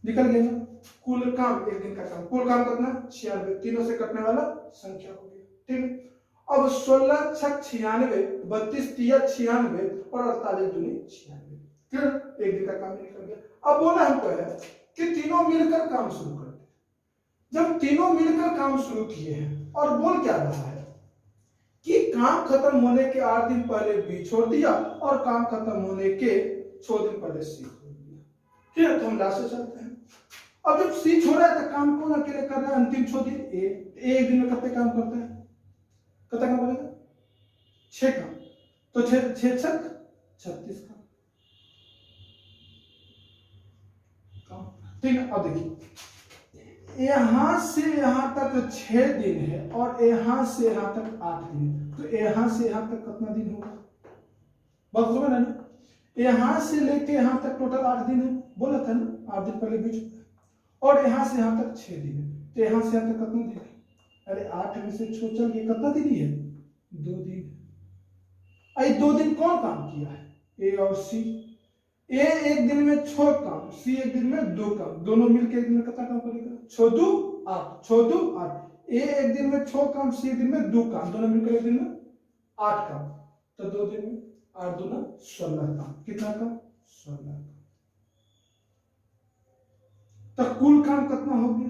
निकल गया ना? कुल काम, एक दिन का काम। कुल काम कितना? 96, तीनों से कटने वाला संख्या हो गया। ठीक है। अब 16 छक 96, 32 तिया 96 और 48 दूनी 96। फिर एक दिन का काम निकल गया। अब बोला हमको है कि तीनों मिलकर काम शुरू करते हैं। जब तीनों मिलकर काम शुरू किए हैं और बोल क्या रहा है कि काम खत्म होने के 8 दिन पहले बी छोड़ दिया और काम खत्म होने के 6 दिन पहले सी छोड़ दिया। ठीक है, तो हम लास्ट से चलते हैं। अब जब सी छोड़ा है तो काम कौन अकेले कर रहा है? अंतिम 6 दिन ए। एक दिन में कितने काम करता है? कितना काम करेगा? 6 काम। तो 6 छक 36 काम। ठीक है। अब देखिए यहां से यहां तक 6 दिन है और यहां से यहां तक 8 दिन है, तो यहां से यहां तक कितना दिन होगा? बात समझ रहे ना? यहां से लेके यहां तक टोटल 8 दिन है, बोला था ना 8 दिन पहले बीच, और यहां से यहां तक 6 दिन है, तो यहां से यहां तक कितना दिन है? अरे 8 में से 6 चल गए, कितना दिन है? 2 दिन। आई 2 दिन कौन काम किया है? ए और सी। ए एक दिन में 6 काम, सी एक दिन में 2 काम, दोनों मिलकर एक दिन में कितना काम करेगा? 6 2 8, 6 2 8। ए एक दिन में 6 काम, सी एक दिन में 2 काम, दोनों मिलकर एक दिन में 8 काम, तो 2 दिन में 8 दूना 16 काम। कितना काम? 16 काम। तो कुल काम कितना हो गया?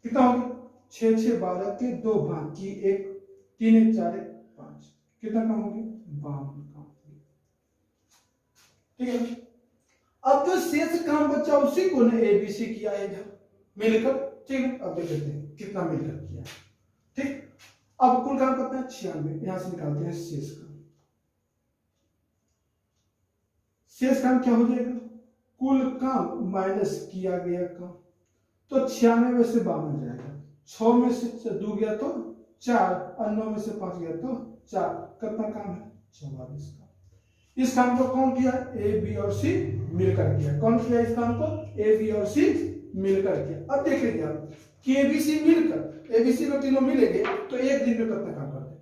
कितना हो गया? 6 6 12 के 2 बाकी 1, 3 1 4 1 5। कितना काम हो गया? 52 काम। ठीक है। अब जो शेष काम बचा उसी को ने एबीसी किया है इधर मिलकर। ठीक है, अब देख लेते हैं कितना मिलकर किया। ठीक, अब कुल काम कितना है? 96। यहां से निकालते हैं शेष काम। शेष काम क्या हो जाएगा? कुल काम माइनस किया गया काम, तो 96 में से 52 जाएगा। 6 में से 2 गया तो 4 और 9 में से 5 गया तो 4। कितना काम है? 44 काम। इस काम को कौन किया? ए बी और सी मिलकर किया। कौन किया इस काम को? ए बी और सी मिलकर किया। अब देख लीजिए आप कि ए बी सी मिलकर, ए बी सी को तीनों मिलेंगे तो एक दिन में कितना काम करते हैं?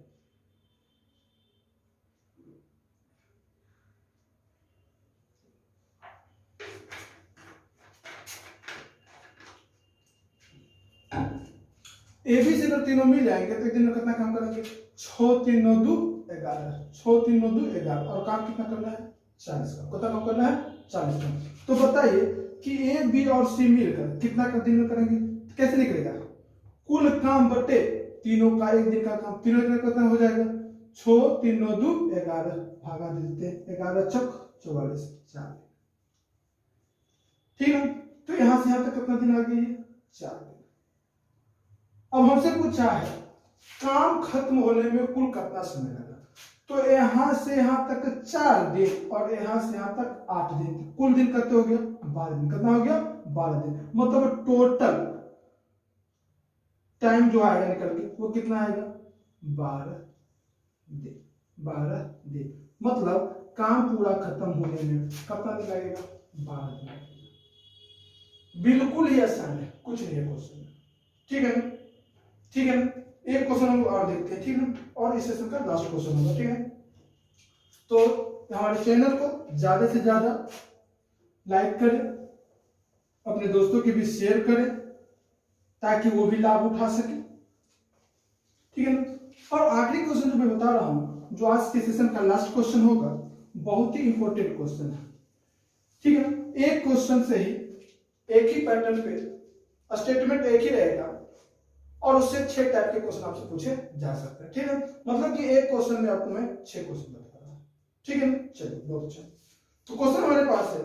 ए बी सी को तीनों मिल जाएंगे तो एक दिन में कितना काम करेंगे? 6 3 9 2 11, 6 3 9 2 11, और काम कितना करना है? 40 का। कितना काम करना है? 40 का। तो बताइए कि ए बी और सी मिलकर कितना का दिन में करेंगे? कैसे निकलेगा? कुल काम बटे तीनों का एक दिन का काम, तीनों दिन कितना हो जाएगा? 6 3 9 2 11, भागा देते हैं 11 चौक 44, 4। ठीक है, तो यहां से यहां तक कितना दिन आ गई है? 4 दिन। अब हमसे पूछा है काम खत्म होने में कुल कितना समय लगा, तो यहां से यहां तक 4 दिन और यहां से यहां तक 8 दिन, कुल दिन कितने हो गया? 12 दिन। कितना हो गया? 12 दिन। मतलब टोटल टाइम जो आएगा निकल के वो कितना आएगा? 12 दिन। 12 दिन मतलब काम पूरा खत्म होने में कितना दिन लगेगा? 12 दिन। बिल्कुल ही आसान है, कुछ नहीं है क्वेश्चन। ठीक है ना? ठीक है ना? एक क्वेश्चन हम और देखते हैं, ठीक है? और इस सेशन का लास्ट क्वेश्चन होगा, ठीक है? तो हमारे चैनल को ज्यादा से ज्यादा लाइक करें, अपने दोस्तों के भी शेयर करें ताकि वो भी लाभ उठा सके। ठीक है ना? और आखिरी क्वेश्चन जो मैं बता रहा हूं, जो आज के सेशन का लास्ट क्वेश्चन होगा, बहुत ही इंपॉर्टेंट क्वेश्चन है। ठीक है ना? एक क्वेश्चन से ही एक ही पैटर्न पे स्टेटमेंट एक ही रहेगा और उससे 6 टाइप के क्वेश्चन आपसे पूछे जा सकते हैं। ठीक है, मतलब कि एक क्वेश्चन में आपको मैं 6 क्वेश्चन बता रहा हूं। ठीक है, चलिए बहुत अच्छा। तो क्वेश्चन हमारे पास है,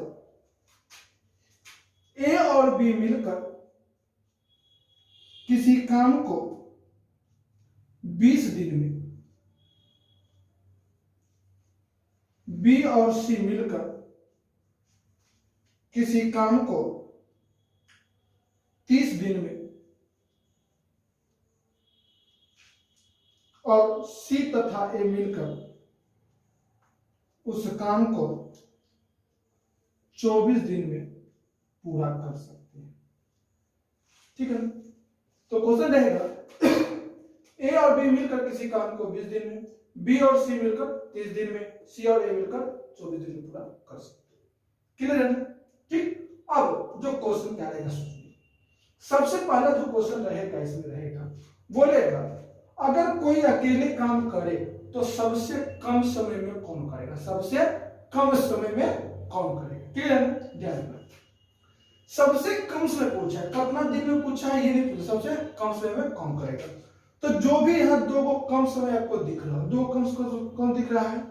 ए और बी मिलकर किसी काम को 20 दिन में, बी और सी मिलकर किसी काम को 30 दिन में और सी तथा ए मिलकर उस काम को 24 दिन में पूरा कर सकते हैं। ठीक है, तो क्वेश्चन रहेगा ए और बी मिलकर किसी काम को 20 दिन में, बी और सी मिलकर 30 दिन में, सी और ए मिलकर 24 दिन में पूरा कर सकते हैं। क्लियर है ना? ठीक, अब जो क्वेश्चन क्या रहेगा सुनिए। सबसे पहला जो क्वेश्चन रहेगा इसमें रहेगा, बोलेगा अगर कोई अकेले काम करे तो सबसे कम समय में कौन करेगा? सबसे कम समय में कौन करेगा? क्लियर है? ध्यान रखना, सबसे कम समय पूछा है, कितना दिन में पूछा है ये नहीं पूछा, सबसे कम समय में कौन करेगा। तो जो भी यहाँ दो को कम समय आपको दिख रहा है, दो कम दिख रहा है,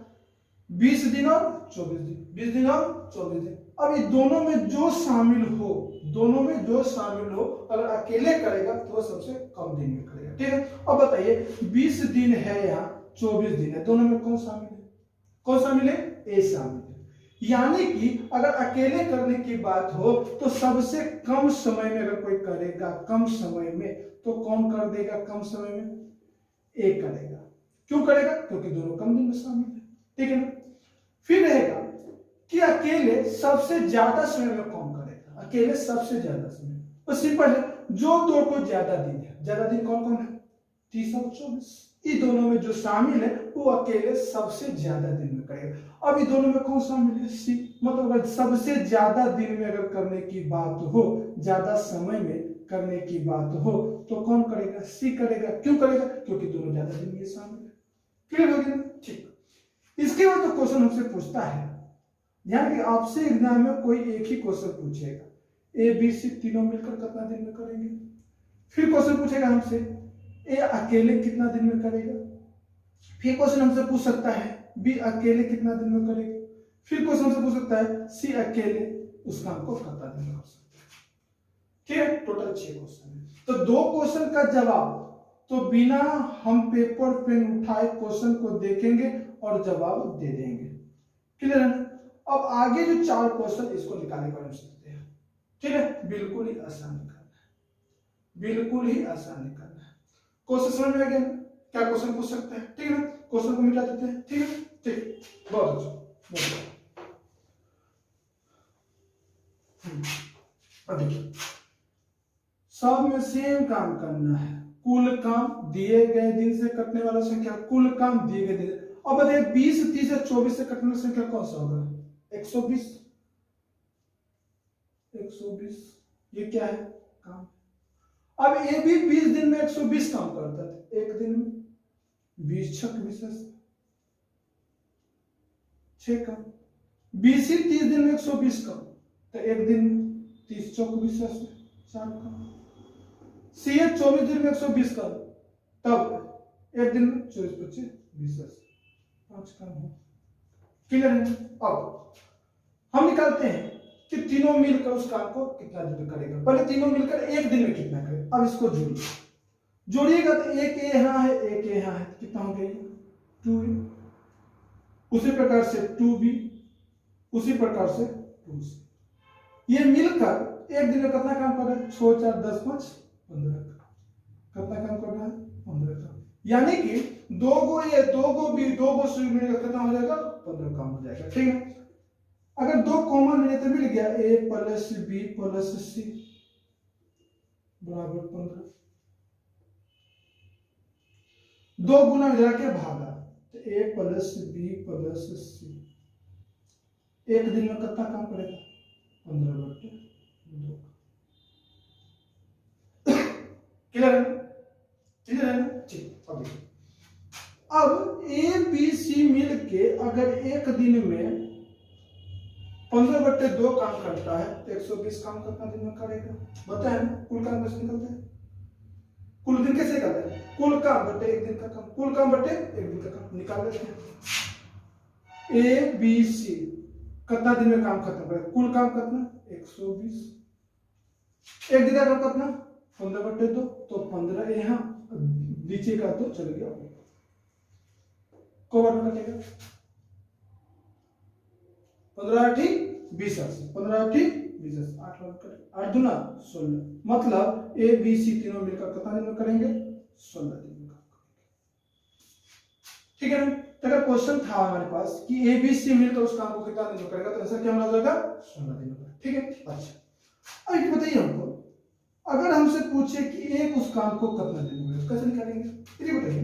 20 दिन और 24 दिन, 20 दिन और 24 दिन। अब ये दोनों में जो शामिल हो, दोनों में जो शामिल हो, अगर अकेले करेगा तो सबसे कम दिन में करेगा। ठीक है, अब बताइए 20 दिन है, यहाँ 24 दिन है, दोनों में कौन शामिल है? कौन शामिल है? ए शामिल है। यानी कि अगर अकेले करने की बात हो तो सबसे कम समय में अगर कोई करेगा, कम समय में, तो कौन कर देगा कम समय में? ए करेगा। क्यों करेगा? क्योंकि दोनों कम दिन में शामिल है। ठीक है ना? फिर रहेगा कि अकेले सबसे ज्यादा समय में कौन करेगा? अकेले सबसे ज्यादा समय, तो सिंपल है, जो दो को ज्यादा दिन है, ज्यादा दिन कौन कौन है? 30 और 24, ये दोनों में जो शामिल है वो अकेले सबसे ज्यादा दिन में करेगा। अब ये दोनों में कौन शामिल है? सी। मतलब अगर सबसे ज्यादा दिन में अगर करने की बात हो, ज्यादा समय में करने की बात हो, तो कौन करेगा? सी करेगा। क्यों करेगा? क्योंकि दोनों ज्यादा दिन में शामिल है। क्लियर हो गया? ठीक, इसके बाद तो क्वेश्चन हमसे पूछता है, ध्यान कि आपसे एग्जाम में कोई एक ही क्वेश्चन पूछेगा, ए बी सी तीनों मिलकर कितना दिन में करेंगे। फिर क्वेश्चन पूछेगा हमसे ए अकेले कितना दिन में करेगा। फिर क्वेश्चन हमसे पूछ सकता है बी अकेले कितना दिन में करेगा। फिर क्वेश्चन हमसे पूछ सकता है सी अकेले उस काम को कितना दिन में कर सकता है। ठीक है, टोटल 6 क्वेश्चन है। तो 2 क्वेश्चन का जवाब तो बिना हम पेपर पेन उठाए क्वेश्चन को देखेंगे और जवाब दे देंगे। क्लियर है? अब आगे जो 4 क्वेश्चन इसको निकालने का हम सीखते हैं। ठीक है, बिल्कुल ही आसान निकालना है, बिल्कुल ही आसान निकालना है। क्वेश्चन समझ में आ गया ना? क्या क्वेश्चन पूछ सकते हैं? ठीक है ना? क्वेश्चन को मिटा देते हैं। ठीक है, ठीक, बहुत अच्छा। अब देखिए सब में सेम काम करना है। कुल काम दिए गए दिन से कटने वाला संख्या, कुल काम दिए गए दिन। अब बताइए 20, 30 या 24 से कटने वाला संख्या कौन सा होगा? 120। 120 ये क्या है? काम। अब ये भी 20 दिन में 120 काम करता था, एक दिन में 20 छक 20 6 काम। 20 ही 30 दिन में 120 काम, तो एक दिन 30 चौक 20 4 काम। सी 24 दिन में 120 काम, तब एक दिन में 24 25 20 5 काम हो। क्लियर है? अब हम निकालते हैं कि तीनों मिलकर उस काम को कितना दिन में करेगा। पहले तीनों मिलकर एक दिन में कितना करेगा। अब इसको जोड़िए, जोड़िएगा तो एक ए यहाँ है, एक ए यहाँ है, कितना हो गया? 2a। उसी प्रकार से 2b, उसी प्रकार से 2c। ये मिलकर एक दिन में कितना काम कर रहा है? 6 4 10 5 15 कितना काम कर रहा है? 15 काम। यानी कि 2 गो ए 2 गो बी 2 गो सी मिलकर कितना हो जाएगा? 15 काम हो जाएगा। ठीक है, अगर 2 कॉमन ले तो मिल गया a plus b plus c बराबर 15। 2 गुना मिला के भागा तो a plus b plus c एक दिन में कितना काम करेगा? 15/2। क्लियर है? क्लियर है? ठीक। अब ए बी सी मिल के अगर एक दिन में 15/2 काम करता है तो 120 काम कितना दिन में करेगा? बताया ना, कुल काम कैसे निकलता है? कुल दिन कैसे निकलता है? कुल काम बटे एक दिन का काम, कुल काम बटे एक दिन का काम निकाल लेते हैं। ए बी सी कितना दिन में काम खत्म करेगा? कुल काम कितना? 120। एक दिन का काम कितना? 15/2, तो 15 यहाँ नीचे का तो चल गया, को में कटेगा 15 8 20 15 8 20 8 8 दूना 16। मतलब ए बी सी तीनों मिलकर कितना दिन में करेंगे? 16 दिन में काम करेंगे। ठीक है ना? तो अगर क्वेश्चन था हमारे पास कि ए बी सी मिलकर उस काम को कितना दिन में करेगा, तो आंसर क्या हो जाएगा? 16 दिन में। ठीक है, अच्छा अब बताइए हमको, अगर हमसे पूछे कि एक उस काम को कितना दिन में कैसे निकालेंगे? ये बताइए।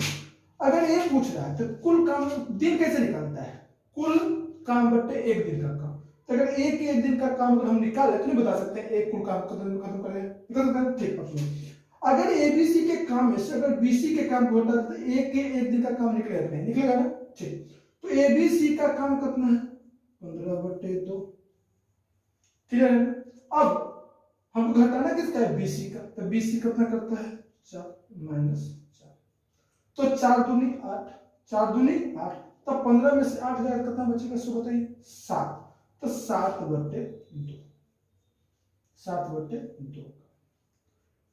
अगर ये पूछ रहा है तो कुल काम दिन कैसे निकालता है? कुल काम बटे एक दिन का काम। तो अगर एक दिन का काम अगर हम निकाले तो नहीं बता सकते एक कुल काम कितने दिन में खत्म करेगा? निकाल सकते हैं। ठीक है, अगर एबीसी के काम में से अगर बीसी के काम को हटा तो एक दिन का काम निकलेगा नहीं? निकलेगा ना। ठीक, तो एबीसी का काम कितना है? 15/2। क्लियर है? अब हमको घटाना किसका है? बीसी का। तो बीसी कितना करता है? 4 -4, तो 4 दूनी 8, 4 दूनी 8, तो 15 में से 8 जाएगा, कितना बचेगा? सो बताइए 7, तो 7/2। 7/2।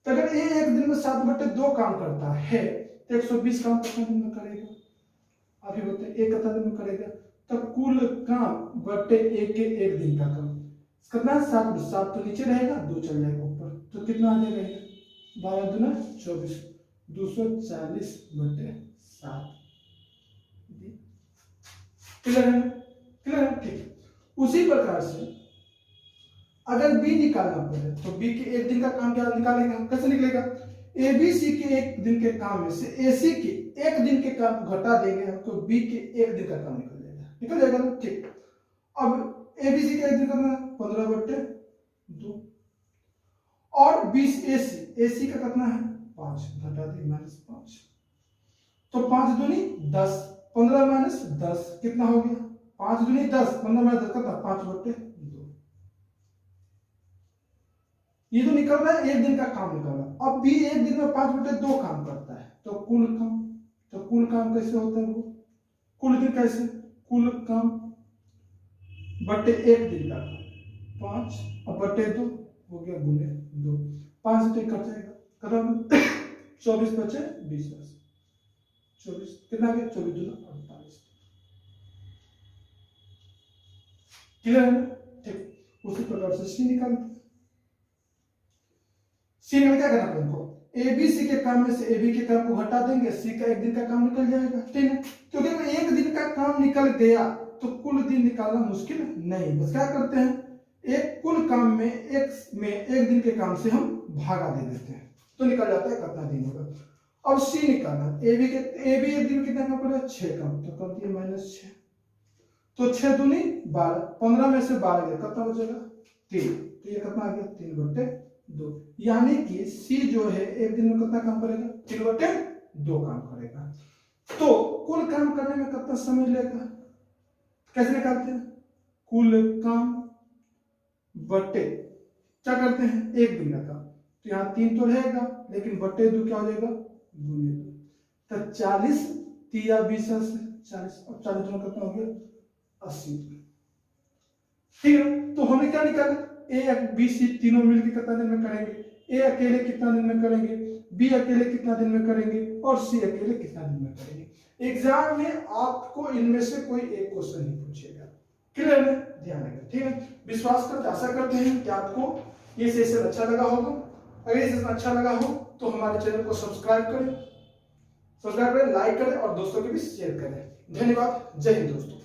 तो अगर ये एक दिन में 7/2 काम करता है तो 120 काम कितना दिन में करेगा? अभी बताइए, एक कितना दिन में करेगा? तो कुल काम बटे एक दिन का काम कितना? 7 तो नीचे रहेगा, 2 चल जाएगा ऊपर, तो कितना आ जाएगा? 12 दूना 24, 240/7। क्लियर है? क्लियर है? ठीक। उसी प्रकार से अगर बी निकालना पड़े तो बी के एक दिन का काम क्या निकालेंगे? कैसे निकलेगा? एबीसी के एक दिन के काम में से एसी के एक दिन के काम को घटा देंगे हम, तो बी के एक दिन का काम निकल जाएगा ना। ठीक, अब एबीसी का एक दिन का 15/2 और 20 एसी का कितना है? 5, घटा दे -5, तो 5 दूनी 10, 15 - 10 कितना हो गया? 5 दूनी 10, 15 - 10 कितना? 5/2। ये तो निकल रहा है एक दिन का काम निकल रहा है। अब बी एक दिन में 5/2 काम करता है, तो कुल काम कैसे होता है? वो कुल दिन कैसे? कुल काम बटे एक दिन का काम 5/2 हो गया गुने 2, 5 से कट जाएगा, खत्म। 24 बचे 20, 24 कितना गया? 24 दूना 48। क्लियर है? ठीक, उसी प्रकार से सी निकाल। सी में क्या करना पड़ेगा? एबीसी के काम में से एबी के काम को हटा देंगे, सी का एक दिन का काम निकल जाएगा। ठीक है, क्योंकि एक दिन का काम निकल गया तो कुल दिन निकालना मुश्किल नहीं। बस क्या करते हैं, एक कुल काम में एक दिन के काम से हम भागा दे देते हैं तो निकल जाता है कितना दिन होगा। अब सी निकालना, ए भी एक दिन कितना काम करेगा, 6 काम, तो कर दिए -6, तो 6 दूनी 12, 15 में से 12 गया, कितना बचेगा 3, तो ये कितना आ गया 3/2, यानी कि सी जो है एक दिन में कितना काम करेगा, 3/2 काम करेगा। तो कुल काम करने में कितना समय लेगा, कैसे निकालते हैं, कुल काम बटे क्या करते हैं, एक दिन का काम, तो यहाँ 3 तो रहेगा लेकिन बटे 2 क्या हो जाएगा, गुने 2, तो 40 3 20 से 40, अब 40 में कितना हो गया 80। ठीक है, तो हमें क्या निकालना, ए बी सी तीनों मिलकर कितना दिन में करेंगे, ए अकेले कितना दिन में करेंगे, बी अकेले कितना दिन में करेंगे और सी अकेले कितना दिन में करेंगे। एग्जाम में आपको इनमें से कोई एक क्वेश्चन नहीं पूछेगा, क्लियर है, ध्यान रखना। ठीक है, विश्वास करते आशा करते हैं कि आपको ये सेशन अच्छा लगा होगा। अगर ये सेशन अच्छा लगा हो तो हमारे चैनल को सब्सक्राइब करें, लाइक करें और दोस्तों के भी शेयर करें। धन्यवाद, जय हिंद दोस्तों।